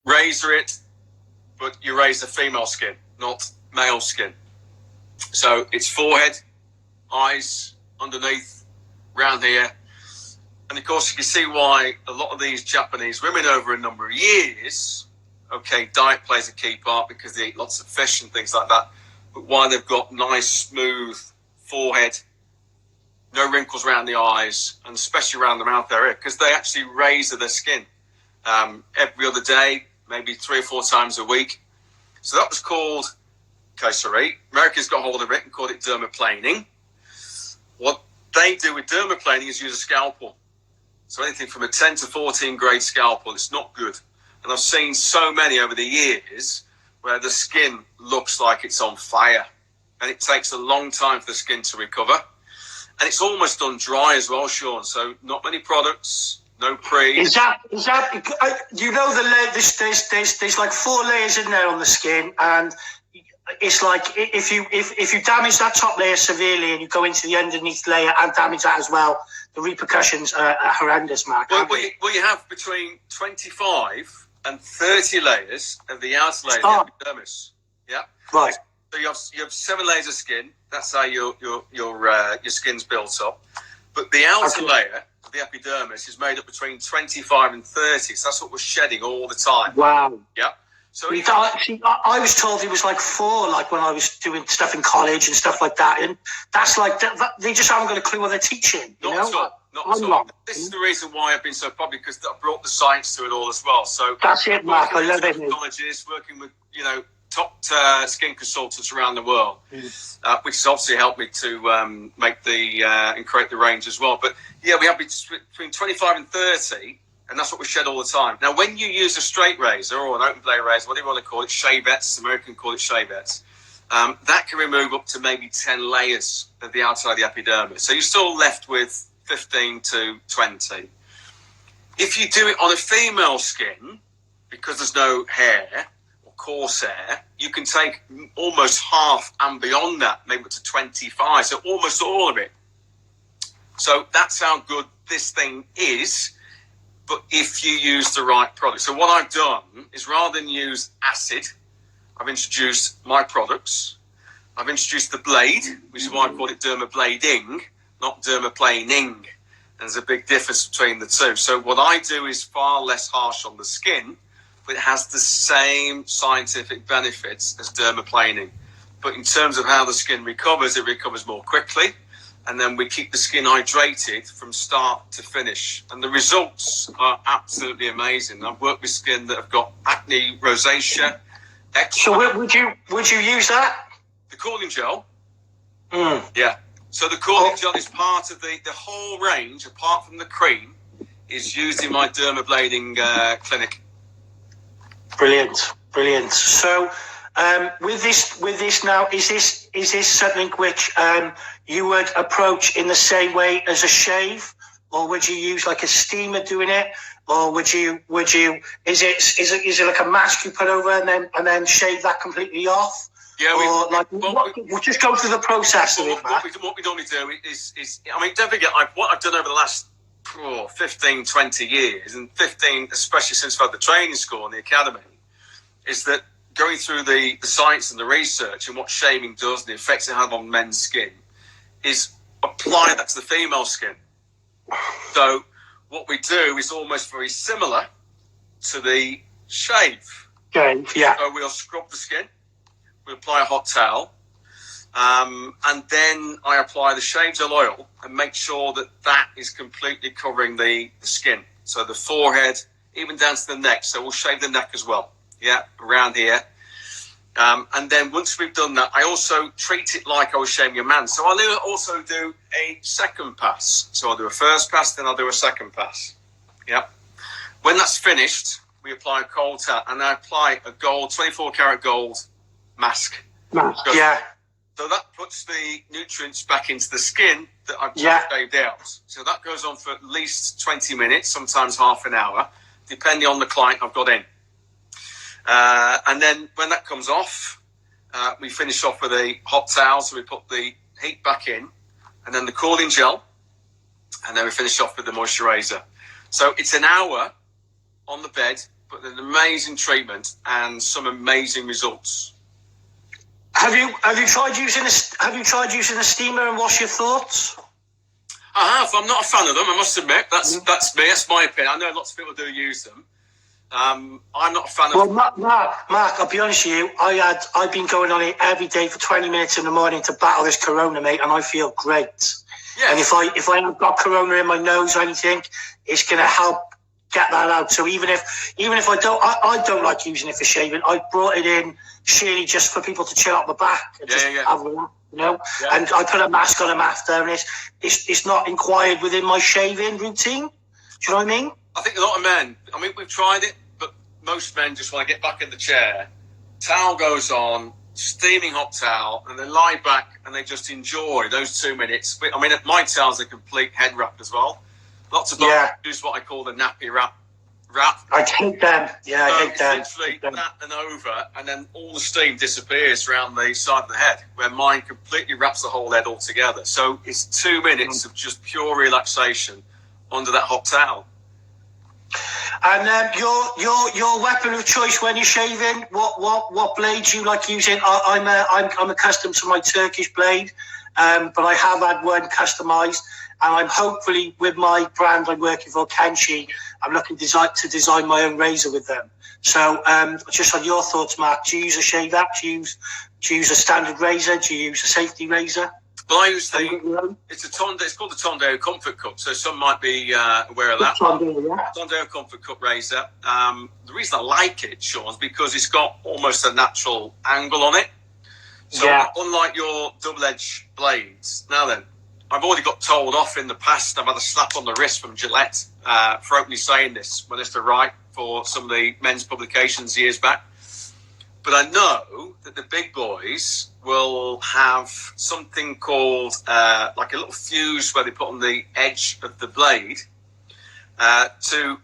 razor it, but you razor female skin, not male skin. So it's forehead, eyes, underneath, round here. And of course, you can see why a lot of these Japanese women over a number of years, okay, diet plays a key part because they eat lots of fish and things like that, but why they've got nice, smooth forehead, no wrinkles around the eyes, and especially around the mouth area, because they actually razor their skin every other day, maybe 3 or 4 times a week. So that was called, okay, sorry, America's got hold of it and called it dermaplaning. What they do with dermaplaning is use a scalpel. So anything from a 10 to 14 grade scalpel, it's not good. And I've seen so many over the years where the skin looks like it's on fire. And it takes a long time for the skin to recover. And it's almost done dry as well, Sean. So not many products, no pre. Is that you know, there's like 4 layers in there on the skin, and it's like if you damage that top layer severely and you go into the underneath layer and damage that as well, the repercussions are horrendous, Mark. Well, you have between 25 and 30 layers of the outer layer of the epidermis. Yeah. Right. So you have 7 layers of skin. That's how your skin's built up. But the outer layer of the epidermis is made up between 25 and 30. So that's what we're shedding all the time. Wow. Yeah. So I was told it was like 4, like when I was doing stuff in college and stuff like that. And that's like they just haven't got a clue what they're teaching. Not at all. This is the reason why I've been so popular, because I brought the science to it all as well. So that's it, Mark. I love it. Technologists working with top skin consultants around the world, which has obviously helped me to make the and create the range as well. But yeah, we have between 25 and 30, and that's what we shed all the time. Now, when you use a straight razor or an open blade razor, whatever you want to call it, shavettes, American call it shavettes, that can remove up to maybe 10 layers of the outside of the epidermis. So you're still left with 15 to 20. If you do it on a female skin, because there's no hair, coarse hair, you can take almost half and beyond that, maybe up to 25, so almost all of it. So that's how good this thing is, but if you use the right product. So what I've done is, rather than use acid, I've introduced my products. I've introduced the blade, which is why I call it dermablading, not dermaplaning. And there's a big difference between the two. So what I do is far less harsh on the skin, but it has the same scientific benefits as dermaplaning. But in terms of how the skin recovers, it recovers more quickly. And then we keep the skin hydrated from start to finish. And the results are absolutely amazing. I've worked with skin that have got acne, rosacea, eczema. So would you use that? The cooling gel? Yeah. So the cooling gel is part of the whole range, apart from the cream, is used in my dermablading clinic. Brilliant. So, with this now, is this something which you would approach in the same way as a shave, or would you use like a steamer doing it, or would you? Is it like a mask you put over and then shave that completely off? Yeah, we'll just go through the process of it, Matt. What we normally do is I mean, don't forget, what I've done over the last 15, 20 years, and 15, especially since I've had the training school and the academy, is that going through the science and the research and what shaving does and the effects it has on men's skin, is apply that to the female skin. So what we do is almost very similar to the shave. Okay, yeah. So we'll scrub the skin, we apply a hot towel, and then I apply the shave gel oil and make sure that is completely covering the skin. So the forehead, even down to the neck. So we'll shave the neck as well. Yeah, around here. And then once we've done that, I also treat it like I was shaving a man. So I'll also do a second pass. So I'll do a first pass, then I'll do a second pass. Yeah. When that's finished, we apply a cold towel, and I apply a 24 karat gold mask. Yeah. So that puts the nutrients back into the skin that I've just shaved out. So that goes on for at least 20 minutes, sometimes half an hour, depending on the client I've got in. And then when that comes off, we finish off with a hot towel. So we put the heat back in, and then the cooling gel, and then we finish off with the moisturizer. So it's an hour on the bed but an amazing treatment and some amazing results. Have you tried using a steamer, and what's your thoughts? I have. I'm not a fan of them, I must admit. That's me. That's my opinion. I know lots of people do use them. I'm not a fan of. Well, Mark, I'll be honest with you. I've been going on it every day for 20 minutes in the morning to battle this corona, mate, and I feel great. Yeah. And if I haven't got corona in my nose or anything, it's going to help get that out. So even if I don't like using it for shaving. I brought it in surely just for people to chill out the back and have a laugh, you know. Yeah. And I put a mask on them after, and it's not inquired within my shaving routine. Do you know what I mean? I think a lot of men. I mean, we've tried it, but most men just want to get back in the chair. Towel goes on, steaming hot towel, and they lie back and they just enjoy those 2 minutes. I mean, my towel's a complete head wrap as well. Lots of guys use what I call the nappy wrap. I hate them. Yeah, I hate them. Literally that and over, and then all the steam disappears around the side of the head, where mine completely wraps the whole head all together. So it's 2 minutes of just pure relaxation under that hot towel. And your weapon of choice when you're shaving, what blade do you like using? I'm accustomed to my Turkish blade, but I have had one customised, and I'm hopefully with my brand I'm working for, Kenshi, I'm looking to design my own razor with them. So just on your thoughts, Mark, do you use a shave app? Do you use a standard razor? Do you use a safety razor? Well, I use it's called the Tondeo Comfort Cup, so some might be aware of that. Tondeo Comfort Cup razor. The reason I like it, Sean, is because it's got almost a natural angle on it. So unlike your double-edged blades, now then, I've already got told off in the past. I've had a slap on the wrist from Gillette for openly saying this when it's to write for some of the men's publications years back. But I know that the big boys will have something called like a little fuse where they put on the edge of the blade to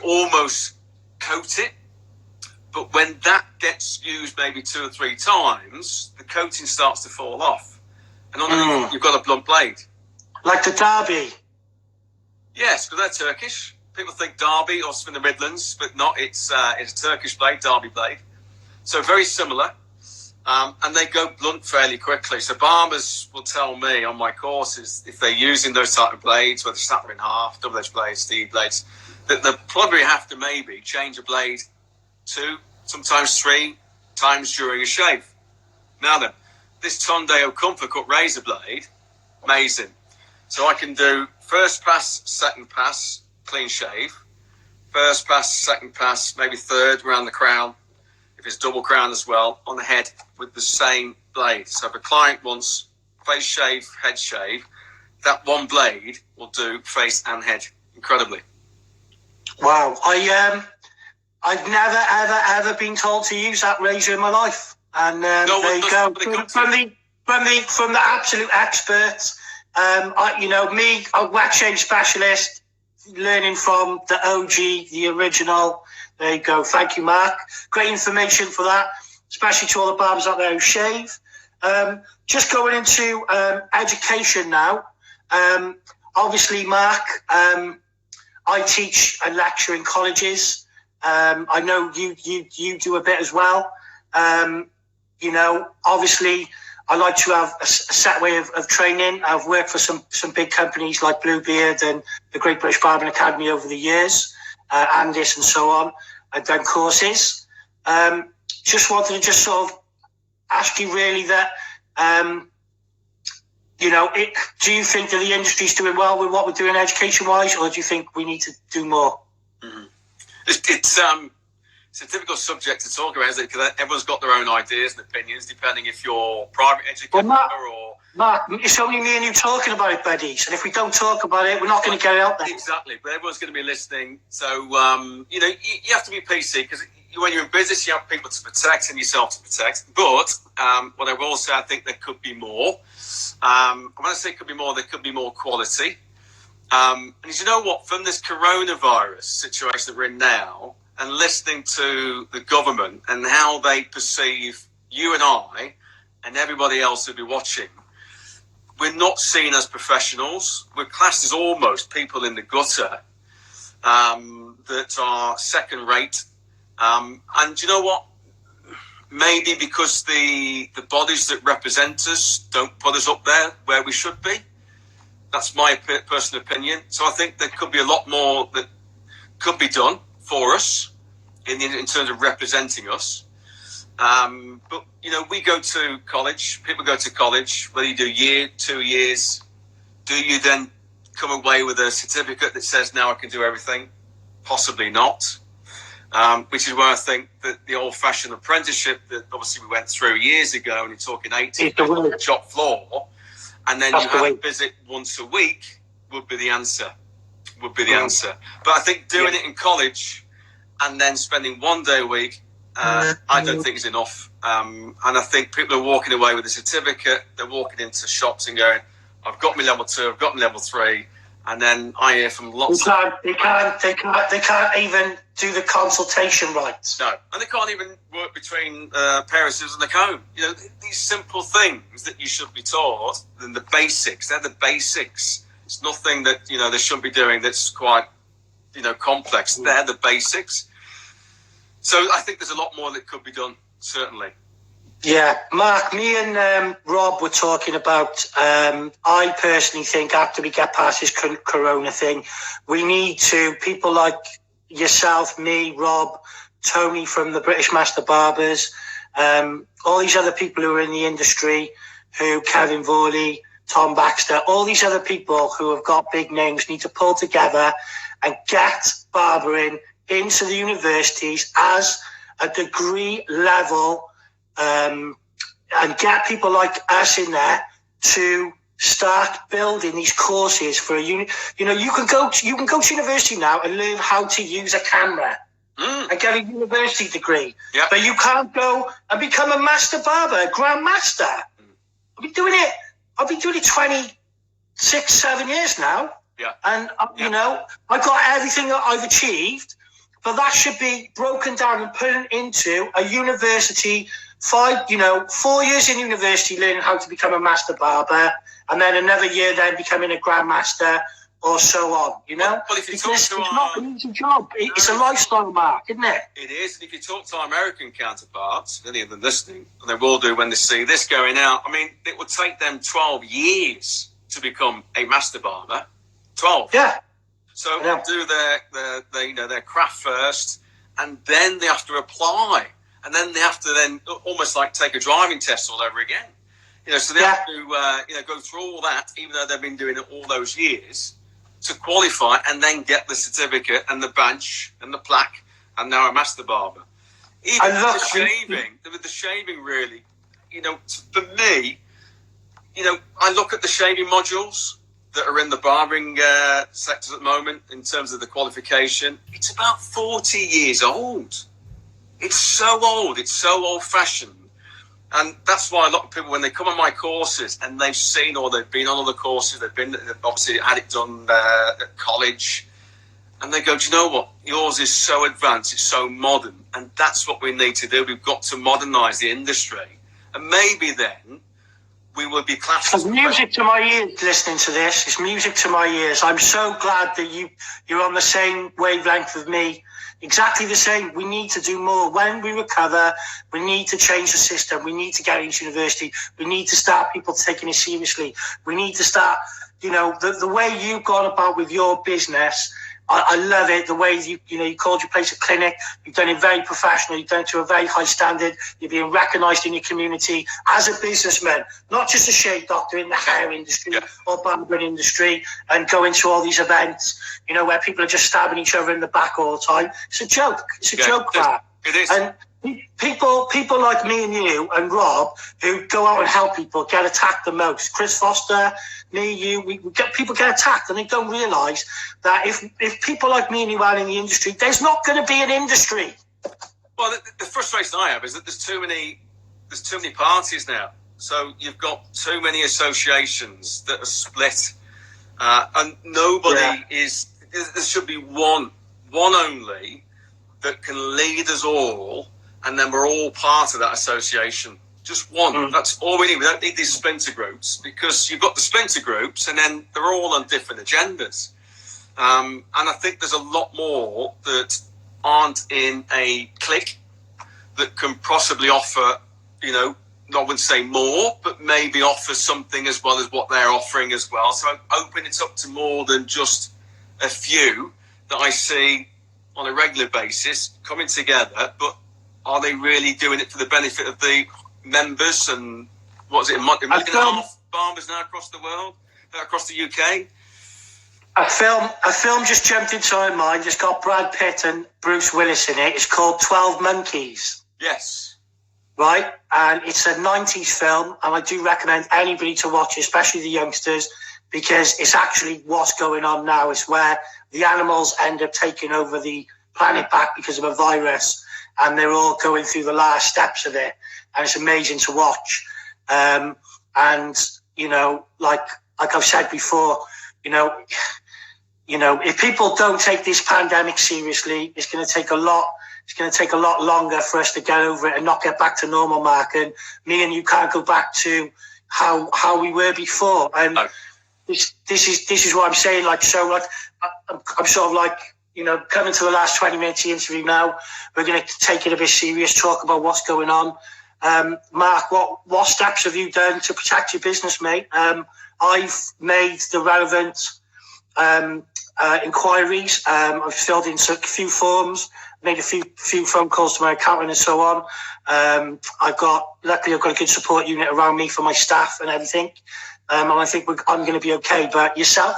almost coat it. But when that gets used maybe 2 or 3 times, the coating starts to fall off. And underneath you've got a blunt blade. Like the Derby? Yes, because they're Turkish. People think Derby or from the Midlands, but not. It's a Turkish blade, Derby blade. So very similar. And they go blunt fairly quickly. So barbers will tell me on my courses, if they're using those type of blades, where they snap them in half, double-edged blades, steel blades, that they'll probably have to maybe change a blade 2, sometimes 3 times during a shave. Now then, this Tondeo Comfort Cut razor blade, amazing. So I can do first pass, second pass, clean shave. First pass, second pass, maybe third around the crown. If it's double crown as well, on the head with the same blade. So if a client wants face shave, head shave, that one blade will do face and head. Incredibly. Wow. I've never ever been told to use that razor in my life. And there you go. From the absolute experts. Me, a wax shave specialist, learning from the OG, the original. There you go. Thank you, Mark. Great information for that, especially to all the barbers out there who shave. Just going into education now. Obviously, Mark, I teach and lecture in colleges. I know you do a bit as well. Obviously, I like to have a set way of training. I've worked for some big companies like Bluebeard and the Great British Barbering Academy over the years, Andis and so on. I've done courses. Just wanted to sort of ask you really that, do you think that the industry's doing well with what we're doing education-wise, or do you think we need to do more? Mm-hmm. It's a difficult subject to talk about, isn't it? Because everyone's got their own ideas and opinions, depending if you're private educator or... Mark, it's only me and you talking about it, buddies. And if we don't talk about it, we're not going to get it out there. Exactly, but everyone's going to be listening. So, you have to be PC, because when you're in business, you have people to protect and yourself to protect. But what I will say, I think there could be more. When I say could be more, there could be more quality. And you know what? From this coronavirus situation that we're in now, and listening to the government and how they perceive you and I and everybody else who'll be watching, we're not seen as professionals. We're classed as almost people in the gutter. that are second rate. And you know what? Maybe because the bodies that represent us don't put us up there where we should be. That's my personal opinion. So I think there could be a lot more that could be done for us in terms of representing us. But, you know, we go to college, people go to college, whether you do year, 2 years, do you then come away with a certificate that says now I can do everything? Possibly not. Which is where I think that the old-fashioned apprenticeship that obviously we went through years ago, and you're talking 80 on the shop floor, and then you have to visit once a week would be the answer. Would be the answer. But I think doing it in college and then spending 1 day a week, I don't think is enough. And I think people are walking away with a certificate. They're walking into shops and going, "I've got my level 2, I've got my level 3." And then I hear from lots of... They can't even do the consultation rights. No, and they can't even work between pair of scissors and a comb. You know, these simple things that you should be taught, and the basics, they're the basics. It's nothing that, you know, they shouldn't be doing that's quite, you know, complex. They're the basics. So I think there's a lot more that could be done, certainly. Yeah, Mark, me and Rob were talking about, I personally think after we get past this corona thing, we need to, people like yourself, me, Rob, Tony from the British Master Barbers, all these other people who are in the industry, Kevin Vorley, Tom Baxter, all these other people who have got big names need to pull together and get barbering into the universities as a degree level, and get people like us in there to start building these courses for you know, you can go to university now and learn how to use a camera and get a university degree. Yep. But you can't go and become a master barber, a grand master. I've been doing it 26, 7 years now. Yeah. And, you know, I've got everything that I've achieved, but that should be broken down and put into a university, 4 years in university learning how to become a master barber, and then another year then becoming a grand master, or so on, you know? Well, if you it's not an easy job. It's a lifestyle, Mark, isn't it? It is. And if you talk to our American counterparts, any of them listening, and they will do when they see this going out, I mean, it would take them 12 years to become a master barber. 12. Yeah. So they'll do their craft first, and then they have to apply, and then they have to then almost like take a driving test all over again. You know, so they have to go through all that, even though they've been doing it all those years, to qualify and then get the certificate and the badge and the plaque, and now a master barber. Even with the shaving, really, you know, for me, you know, I look at the shaving modules that are in the barbering sectors at the moment in terms of the qualification. It's about 40 years old. It's so old. It's so old-fashioned. And that's why a lot of people, when they come on my courses and they've seen or they've been on other courses, they've obviously had it done at college, and they go, do you know what? Yours is so advanced, it's so modern, and that's what we need to do. We've got to modernise the industry. And maybe then we will be classed as... It's music to my ears listening to this. It's music to my ears. I'm so glad that you're on the same wavelength with me. Exactly the same. We need to do more. When we recover, we need to change the system. We need to get into university. We need to start people taking it seriously. We need to start, you know, the way you've gone about with your business. I love it. The way you called your place a clinic. You've done it very professional. You've done it to a very high standard. You're being recognised in your community as a businessman, not just a shave doctor in the hair industry or barbering industry, and going to all these events, you know, where people are just stabbing each other in the back all the time. It's a joke. It's a joke, Mark. It is. And people like me and you and Rob, who go out and help people, get attacked the most. Chris Foster, me, you, people get attacked, and they don't realise that if people like me and you are in the industry, there's not going to be an industry. Well, the frustration I have is that there's too many parties now. So you've got too many associations that are split, and nobody is. There should be one only that can lead us all, and then we're all part of that association. Just one. That's all we need. We don't need these splinter groups, because you've got the splinter groups and then they're all on different agendas. And I think there's a lot more that aren't in a clique that can possibly offer, you know, I wouldn't say more, but maybe offer something as well as what they're offering as well. So open it up to more than just a few that I see on a regular basis coming together, but are they really doing it for the benefit of the members? And what is it, a million and a half farmers now across the world, across the UK? A film just jumped into my mind. It's got Brad Pitt and Bruce Willis in it. It's called 12 Monkeys. Yes. Right? And it's a 90s film, and I do recommend anybody to watch it, especially the youngsters, because it's actually what's going on now. It's where the animals end up taking over the planet back because of a virus, and they're all going through the last steps of it, and it's amazing to watch. And, you know, like I've said before, you know, if people don't take this pandemic seriously, it's going to take a lot longer for us to get over it and not get back to normal, Mark. And me and you can't go back to how we were before. And no. This is what I'm saying. Like, so like, I'm sort of like, you know, coming to the last 20 minutes of the interview now. We're going to take it a bit serious, talk about what's going on. Mark, what steps have you done to protect your business, mate? I've made the relevant inquiries. I've filled in a few forms, made a few phone calls to my accountant and so on. Luckily I've got a good support unit around me for my staff and everything. And I think I'm going to be okay. But yourself?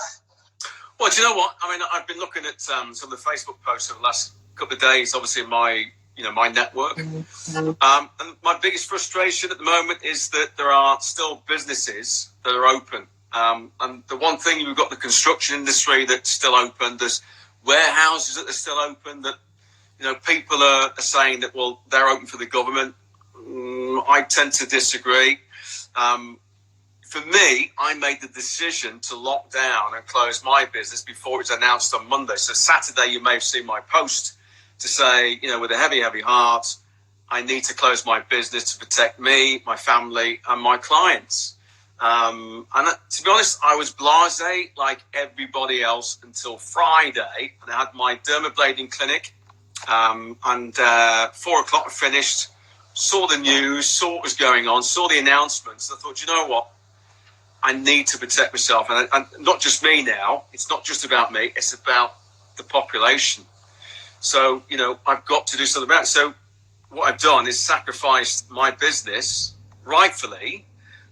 Well, do you know what? I mean, I've been looking at some of the Facebook posts over the last couple of days, obviously in my network. And my biggest frustration at the moment is that there are still businesses that are open. And the one thing, we've got the construction industry that's still open. There's warehouses that are still open that, you know, people are saying that, well, they're open for the government. I tend to disagree. For me, I made the decision to lock down and close my business before it was announced on Monday. So Saturday, you may have seen my post to say, you know, with a heavy, heavy heart, I need to close my business to protect me, my family, and my clients. And to be honest, I was blasé like everybody else until Friday. And I had my dermablading clinic. And 4 o'clock I finished, saw the news, saw what was going on, saw the announcements. I thought, you know what? I need to protect myself. And not just me now. It's not just about me. It's about the population. So, you know, I've got to do something about it. So what I've done is sacrificed my business, rightfully,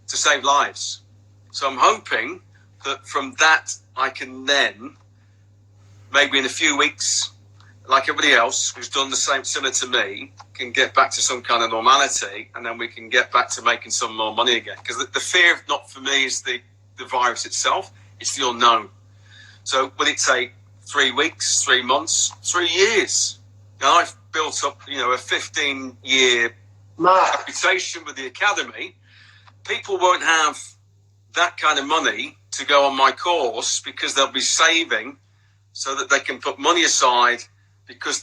to save lives. So I'm hoping that from that I can then, maybe in a few weeks, like everybody else who's done the same, similar to me, can get back to some kind of normality, and then we can get back to making some more money again. Because the fear, not for me, is the virus itself, it's the unknown. So will it take 3 weeks, 3 months, 3 years? Now, I've built up, you know, a 15-year reputation with the academy. People won't have that kind of money to go on my course because they'll be saving so that they can put money aside because